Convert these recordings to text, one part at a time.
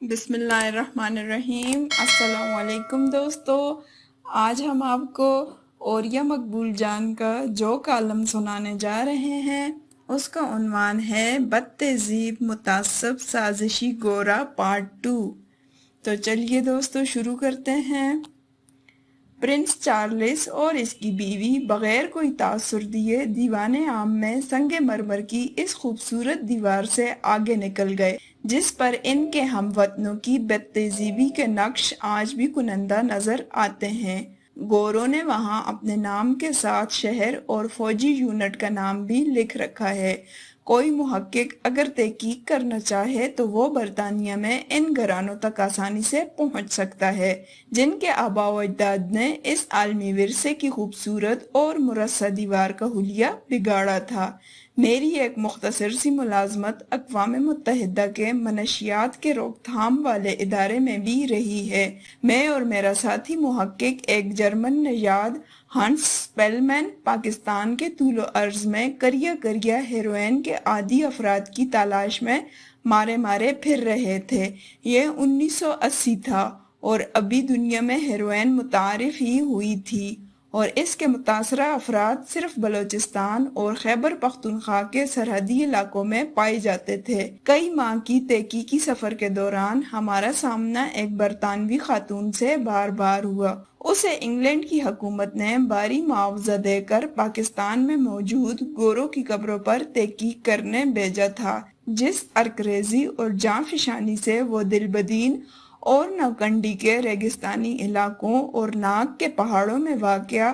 بسم اللہ الرحمن الرحیم۔ السلام علیکم دوستو، آج ہم آپ کو اوریہ مقبول جان کا جو کالم سنانے جا رہے ہیں اس کا عنوان ہے بد تہذیب متعصب سازشی گورا پارٹ 2۔ تو چلیے دوستو شروع کرتے ہیں۔ پرنس چارلس اور اس کی بیوی بغیر کوئی تاثر دیے دیوان عام میں سنگ مرمر کی اس خوبصورت دیوار سے آگے نکل گئے جس پر ان کے ہم وطنوں کی بد تہذیبی کے نقش آج بھی کنندہ نظر آتے ہیں۔ گوروں نے وہاں اپنے نام کے ساتھ شہر اور فوجی یونٹ کا نام بھی لکھ رکھا ہے۔ کوئی محقق اگر تحقیق کرنا چاہے تو وہ برطانیہ میں ان گھرانوں تک آسانی سے پہنچ سکتا ہے جن کے آباء و اجداد نے اس عالمی ورثے کی خوبصورت اور مرصع دیوار کا حلیہ بگاڑا تھا۔ میری ایک مختصر سی ملازمت اقوام متحدہ کے منشیات کے روک تھام والے ادارے میں بھی رہی ہے۔ میں اور میرا ساتھی محقق ایک جرمن نژاد ہنس سپیلمین پاکستان کے طول و عرض میں کریا کریا ہیروئن کے عادی افراد کی تلاش میں مارے مارے پھر رہے تھے۔ یہ 1980 تھا اور ابھی دنیا میں ہیروئن متعارف ہی ہوئی تھی اور اس کے متاثرہ افراد صرف بلوچستان اور خیبر پختونخوا کے سرحدی علاقوں میں پائے جاتے تھے۔ کئی ماہ کی تحقیقی سفر کے دوران ہمارا سامنا ایک برطانوی خاتون سے بار بار ہوا۔ اسے انگلینڈ کی حکومت نے بھاری معاوضہ دے کر پاکستان میں موجود گوروں کی قبروں پر تحقیق کرنے بھیجا تھا۔ جس عرقریزی اور جاں فشانی سے وہ دل بدین اور نوکنڈی کے ریگستانی علاقوں اور ناگ کے پہاڑوں میں واقع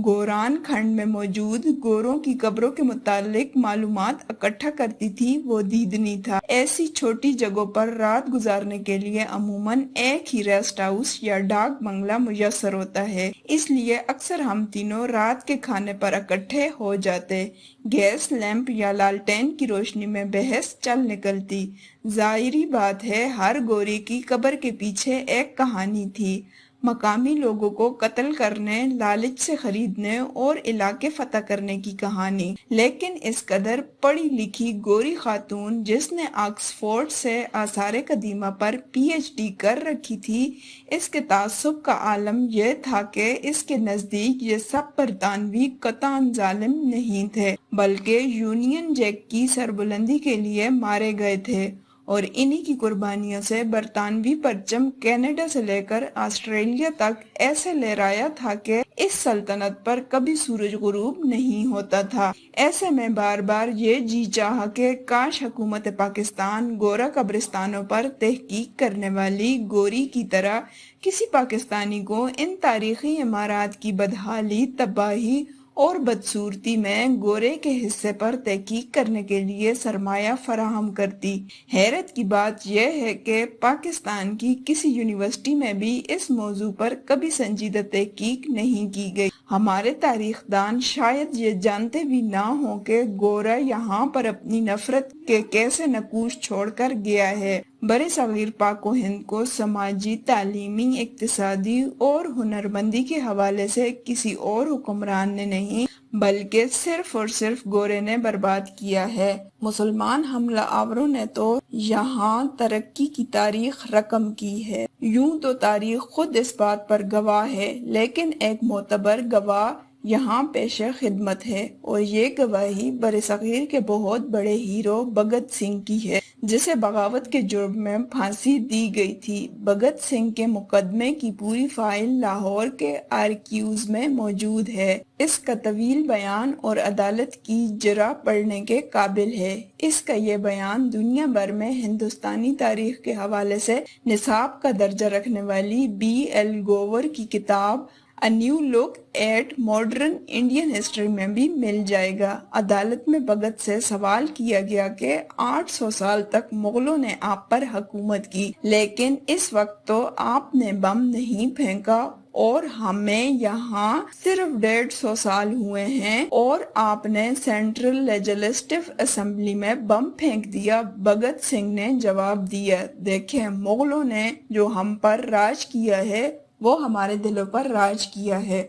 گوران کھنڈ میں موجود گوروں کی قبروں کے متعلق معلومات اکٹھا کرتی تھی وہ دیدنی تھا۔ ایسی چھوٹی جگہوں پر رات گزارنے کے لیے عموماً ایک ہی ریسٹ ہاؤس یا ڈاک بنگلہ میسر ہوتا ہے، اس لیے اکثر ہم تینوں رات کے کھانے پر اکٹھے ہو جاتے۔ گیس لیمپ یا لالٹین کی روشنی میں بحث چل نکلتی۔ ظاہری بات ہے ہر گوری کی قبر کے پیچھے ایک کہانی تھی، مقامی لوگوں کو قتل کرنے، لالچ سے خریدنے اور علاقے فتح کرنے کی کہانی۔ لیکن اس قدر پڑھی لکھی گوری خاتون جس نے آکسفورڈ سے آثار قدیمہ پر پی ایچ ڈی کر رکھی تھی، اس کے تعصب کا عالم یہ تھا کہ اس کے نزدیک یہ سب برطانوی قطعاً ظالم نہیں تھے بلکہ یونین جیک کی سربلندی کے لیے مارے گئے تھے، اور انہی کی قربانیوں سے برطانوی پرچم کینیڈا سے لے کر آسٹریلیا تک ایسے لہرایا تھا کہ اس سلطنت پر کبھی سورج غروب نہیں ہوتا تھا۔ ایسے میں بار بار یہ جی چاہا کہ کاش حکومت پاکستان گورا قبرستانوں پر تحقیق کرنے والی گوری کی طرح کسی پاکستانی کو ان تاریخی عمارات کی بدحالی، تباہی اور بدصورتی میں گورے کے حصے پر تحقیق کرنے کے لیے سرمایہ فراہم کرتی۔ حیرت کی بات یہ ہے کہ پاکستان کی کسی یونیورسٹی میں بھی اس موضوع پر کبھی سنجیدہ تحقیق نہیں کی گئی۔ ہمارے تاریخ دان شاید یہ جانتے بھی نہ ہوں کہ گورا یہاں پر اپنی نفرت کے کیسے نقوش چھوڑ کر گیا ہے۔ برِ صغیر پاک و ہند کو سماجی، تعلیمی، اقتصادی اور ہنرمندی کے حوالے سے کسی اور حکمران نے نہیں بلکہ صرف اور صرف گورے نے برباد کیا ہے۔ مسلمان حملہ آوروں نے تو یہاں ترقی کی تاریخ رقم کی ہے۔ یوں تو تاریخ خود اس بات پر گواہ ہے، لیکن ایک معتبر گواہ یہاں پیش خدمت ہے اور یہ گواہی برصغیر کے بہت بڑے ہیرو بھگت سنگھ کی ہے جسے بغاوت کے جرم میں پھانسی دی گئی تھی۔ بھگت سنگھ کے مقدمے کی پوری فائل لاہور کے آرکیوز میں موجود ہے۔ اس کا طویل بیان اور عدالت کی جرح پڑھنے کے قابل ہے۔ اس کا یہ بیان دنیا بھر میں ہندوستانی تاریخ کے حوالے سے نصاب کا درجہ رکھنے والی بی ایل گوور کی کتاب A New Look at Modern Indian History میں بھی مل جائے گا۔ عدالت میں بھگت سے سوال کیا گیا کہ 800 سال تک مغلوں نے آپ پر حکومت کی، لیکن اس وقت تو آپ نے بم نہیں پھینکا اور ہمیں یہاں صرف 150 سال ہوئے ہیں اور آپ نے سینٹرل لیجسلیٹو اسمبلی میں بم پھینک دیا۔ بھگت سنگھ نے جواب دیا، دیکھیں مغلوں نے جو ہم پر راج کیا ہے وہ ہمارے دلوں پر راج کیا ہے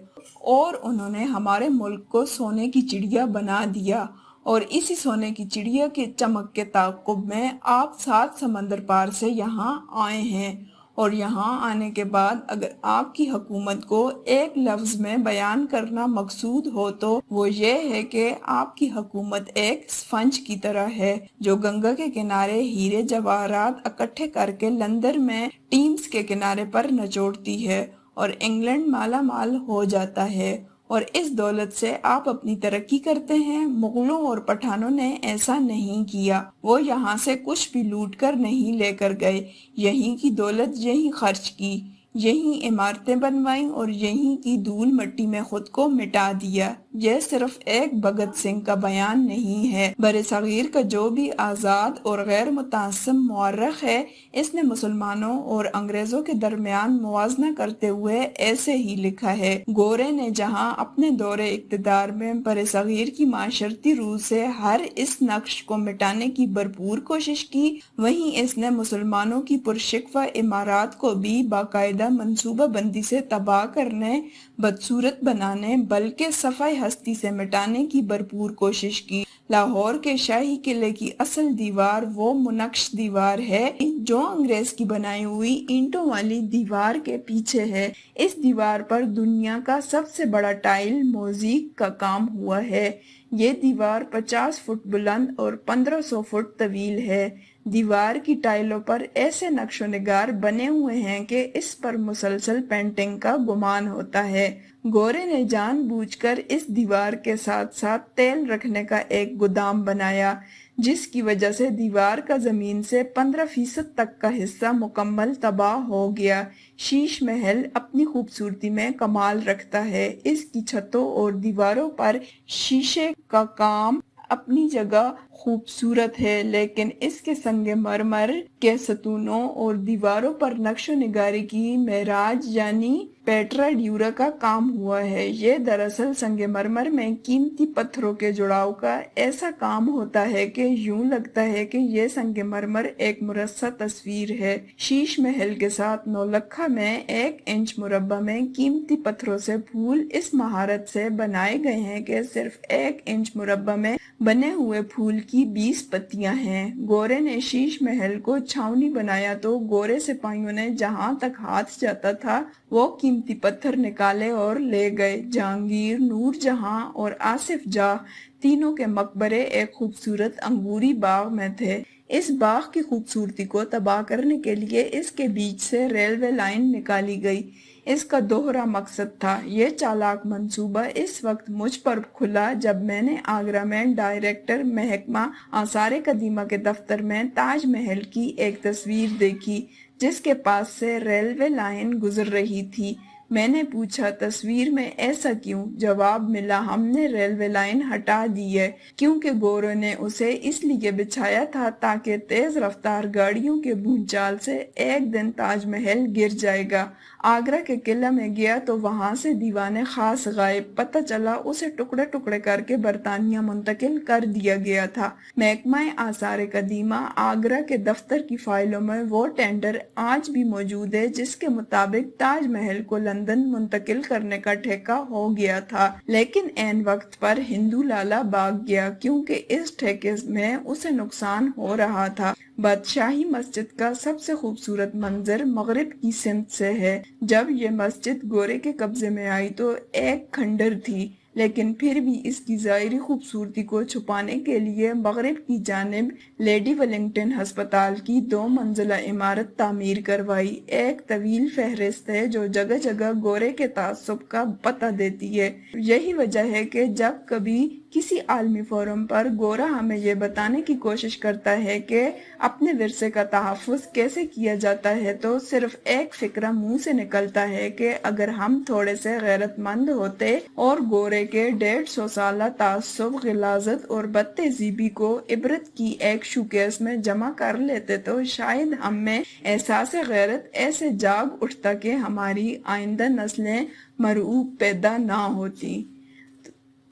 اور انہوں نے ہمارے ملک کو سونے کی چڑیا بنا دیا اور اسی سونے کی چڑیا کے چمک کے تعاقب میں آپ 7 سمندر پار سے یہاں آئے ہیں، اور یہاں آنے کے بعد اگر آپ کی حکومت کو ایک لفظ میں بیان کرنا مقصود ہو تو وہ یہ ہے کہ آپ کی حکومت ایک اسفنج کی طرح ہے جو گنگا کے کنارے ہیرے جواہرات اکٹھے کر کے لندن میں ٹیمز کے کنارے پر نچوڑتی ہے اور انگلینڈ مالا مال ہو جاتا ہے، اور اس دولت سے آپ اپنی ترقی کرتے ہیں۔ مغلوں اور پٹھانوں نے ایسا نہیں کیا، وہ یہاں سے کچھ بھی لوٹ کر نہیں لے کر گئے، یہیں کی دولت یہیں خرچ کی، یہیں عمارتیں بنوائیں اور یہیں کی دھول مٹی میں خود کو مٹا دیا۔ یہ صرف ایک بھگت سنگھ کا بیان نہیں ہے، برصغیر کا جو بھی آزاد اور غیر متعصب مورخ ہے، اس نے مسلمانوں اور انگریزوں کے درمیان موازنہ کرتے ہوئے ایسے ہی لکھا ہے۔ گورے نے جہاں اپنے دور اقتدار میں برصغیر کی معاشرتی روح سے ہر اس نقش کو مٹانے کی بھرپور کوشش کی، وہیں اس نے مسلمانوں کی پرشکوہ عمارات کو بھی باقاعدہ منصوبہ بندی سے تباہ کرنے، بدصورت بنانے بلکہ صفحہ ہستی سے مٹانے کی بھرپور کوشش کی۔ لاہور کے شاہی قلعے کی اصل دیوار وہ منقش دیوار ہے جو انگریز کی بنائی ہوئی اینٹوں والی دیوار کے پیچھے ہے۔ اس دیوار پر دنیا کا سب سے بڑا ٹائل موزیک کا کام ہوا ہے۔ یہ دیوار 50 فٹ بلند اور 1500 فٹ طویل ہے۔ دیوار کی ٹائلوں پر ایسے نقش و نگار بنے ہوئے ہیں کہ اس پر مسلسل پینٹنگ کا گمان ہوتا ہے۔ گورے نے جان بوجھ کر اس دیوار کے ساتھ ساتھ تیل رکھنے کا ایک گودام بنایا، جس کی وجہ سے دیوار کا زمین سے 15% تک کا حصہ مکمل تباہ ہو گیا۔ شیش محل اپنی خوبصورتی میں کمال رکھتا ہے، اس کی چھتوں اور دیواروں پر شیشے کا کام اپنی جگہ خوبصورت ہے، لیکن اس کے سنگ مرمر کے ستونوں اور دیواروں پر نقش و نگاری کی معراج یعنی پیٹرا ڈیورا کا کام ہوا ہے۔ یہ دراصل سنگ مرمر میں قیمتی پتھروں کے جڑاؤ کا ایسا کام ہوتا ہے کہ یوں لگتا ہے کہ یہ سنگ مرمر ایک مرصع تصویر ہے۔ شیش محل کے ساتھ نولکھا میں 1 انچ مربع میں قیمتی پتھروں سے پھول اس مہارت سے بنائے گئے ہیں کہ صرف 1 انچ مربع میں بنے ہوئے پھول کی 20 پتیاں ہیں۔ گورے نے شیش محل کو چھاؤنی بنایا تو گورے سپاہیوں نے جہاں تک ہاتھ جاتا تھا وہ قیمتی پتھر نکالے اور لے گئے۔ جہانگیر، نور جہاں اور آصف جاہ تینوں کے مقبرے ایک خوبصورت انگوری باغ میں تھے۔ اس باغ کی خوبصورتی کو تباہ کرنے کے لیے اس کے بیچ سے ریلوے لائن نکالی گئی۔ اس کا دوہرا مقصد تھا۔ یہ چالاک منصوبہ اس وقت مجھ پر کھلا جب میں نے آگرہ میں ڈائریکٹر محکمہ آثار قدیمہ کے دفتر میں تاج محل کی ایک تصویر دیکھی جس کے پاس سے ریلوے لائن گزر رہی تھی۔ میں نے پوچھا تصویر میں ایسا کیوں؟ جواب ملا ہم نے ریلوے لائن ہٹا دی ہے کیونکہ گوروں نے اسے اس لیے بچھایا تھا تاکہ تیز رفتار گاڑیوں کے بھونچال سے ایک دن تاج محل گر جائے گا۔ آگرہ کے قلعہ میں گیا تو وہاں سے دیوان خاص غائب، پتہ چلا اسے ٹکڑے ٹکڑے کر کے برطانیہ منتقل کر دیا گیا تھا۔ محکمہ آثار قدیمہ آگرہ کے دفتر کی فائلوں میں وہ ٹینڈر آج بھی موجود ہے جس کے مطابق تاج محل کو لندن منتقل کرنے کا ٹھیکہ ہو گیا تھا، لیکن عین وقت پر ہندو لالا بھاگ گیا کیونکہ اس ٹھیکے میں اسے نقصان ہو رہا تھا۔ بادشاہی مسجد کا سب سے خوبصورت منظر مغرب کی سمت سے ہے۔ جب یہ مسجد گورے کے قبضے میں آئی تو ایک کھنڈر تھی، لیکن پھر بھی اس کی ظاہری خوبصورتی کو چھپانے کے لیے مغرب کی جانب لیڈی ولنگٹن ہسپتال کی 2 منزلہ عمارت تعمیر کروائی۔ ایک طویل فہرست ہے جو جگہ جگہ گورے کے تعصب کا پتہ دیتی ہے۔ یہی وجہ ہے کہ جب کبھی کسی عالمی فورم پر گورا ہمیں یہ بتانے کی کوشش کرتا ہے کہ اپنے ورثے کا تحفظ کیسے کیا جاتا ہے تو صرف ایک فکرہ منہ سے نکلتا ہے کہ اگر ہم تھوڑے سے غیرت مند ہوتے اور گورے کے 150 سالہ تعصب، غلاظت اور بدتہذیبی کو عبرت کی ایک شوکیس میں جمع کر لیتے تو شاید ہم میں احساس غیرت ایسے جاگ اٹھتا کہ ہماری آئندہ نسلیں مرعوب پیدا نہ ہوتی۔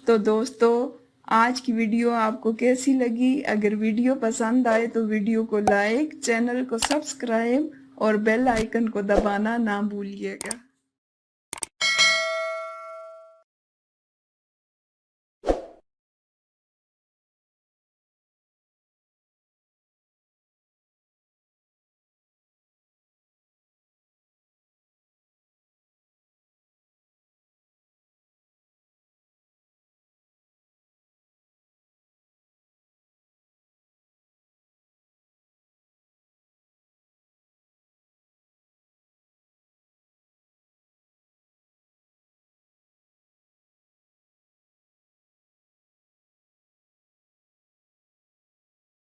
تو دوستو، آج کی ویڈیو آپ کو کیسی لگی؟ اگر ویڈیو پسند آئے تو ویڈیو کو لائک، چینل کو سبسکرائب اور بیل آئیکن کو دبانا نہ بھولیے گا۔